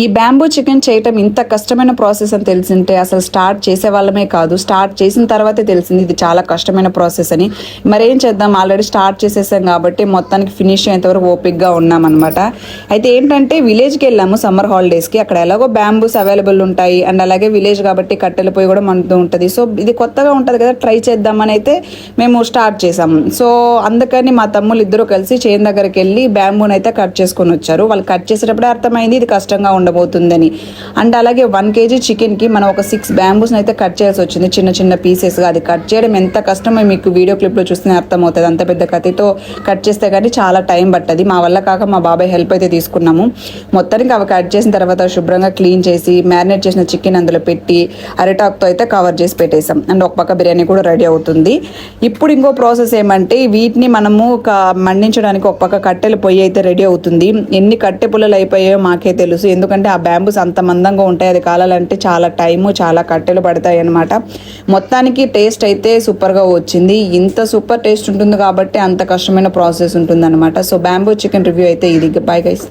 ఈ bamboo chicken చేయటం ఇంత కష్టమైన ప్రాసెస్ అని తెలిసింటే అసలు స్టార్ట్ చేసే వాళ్ళమే కాదు, స్టార్ట్ చేసిన తర్వాతే తెలిసింది ఇది చాలా కష్టమైన ప్రాసెస్ అని. మరేం చేద్దాం, ఆల్రెడీ స్టార్ట్ చేసేసాం కాబట్టి మొత్తానికి ఫినిష్ అయ్యేంతవరకు ఓపిక్గా ఉన్నామన్నమాట. అయితే ఏంటంటే విలేజ్కి వెళ్ళాము సమ్మర్ హాలిడేస్కి. అక్కడ ఎలాగో బ్యాంబూస్ అవైలబుల్ ఉంటాయి అండ్ అలాగే విలేజ్ కాబట్టి కట్టెల పొయ్యి కూడా మనతో ఉంటుంది. సో ఇది కొత్తగా ఉంటుంది కదా, ట్రై చేద్దామని అయితే మేము స్టార్ట్ చేసాము. సో అందుకని మా తమ్ముళ్ళు ఇద్దరు కలిసి చేను దగ్గరికి వెళ్ళి బ్యాంబూని అయితే కట్ చేసుకొని వచ్చారు. వాళ్ళు కట్ చేసేటప్పుడే అర్థమైంది ఇది కష్టంగా ఉండబోతుందని. అండ్ అలాగే 1 kg చికెన్కి మనం ఒక 6 బ్యాంబూస్ని అయితే కట్ చేయాల్సి వచ్చింది, చిన్న చిన్న పీసెస్గా. అది కట్ చేయడం ఎంత కష్టమో మీకు వీడియో క్లిప్లో చూస్తే అర్థమవుతుంది. అంత పెద్ద కత్తితో కట్ చేస్తే కానీ చాలా టైం పట్టది. మా వల్ల కాక మా బాబాయ్ హెల్ప్ అయితే తీసుకున్నాము. మొత్తానికి అవి కట్ చేసిన తర్వాత శుభ్రంగా క్లీన్ చేసి మ్యారినేట్ చేసిన చికెన్ అందులో పెట్టి అరిటాక్తో అయితే కవర్ చేసి పెట్టేసాం. అండ్ ఒక పక్క బిర్యానీ కూడా రెడీ అవుతుంది. ఇప్పుడు ఇంకో ప్రాసెస్ ఏమంటే వీటిని మనము మండించడానికి ఒక పక్క కట్టెల పొయ్యి అయితే రెడీ అవుతుంది. ఎన్ని కట్టె పుల్లలు అయిపోయాయో మాకే తెలుసు, ఎందుకంటే ఆ బ్యాంబూస్ అంత మందంగా ఉంటాయి. అది కాలాలంటే చాలా టైము, చాలా కట్టెలు పడతాయి అన్నమాట. మొత్తానికి టేస్ట్ అయితే సూపర్గా వచ్చింది. ఇంత సూపర్ టేస్ట్ ఉంటుంది కాబట్టి అంత కష్టమైన ప్రాసెస్ ఉంటుంది అనమాట. సో బ్యాంబూ చికెన్ రివ్యూ అయితే ఇది. Bye guys.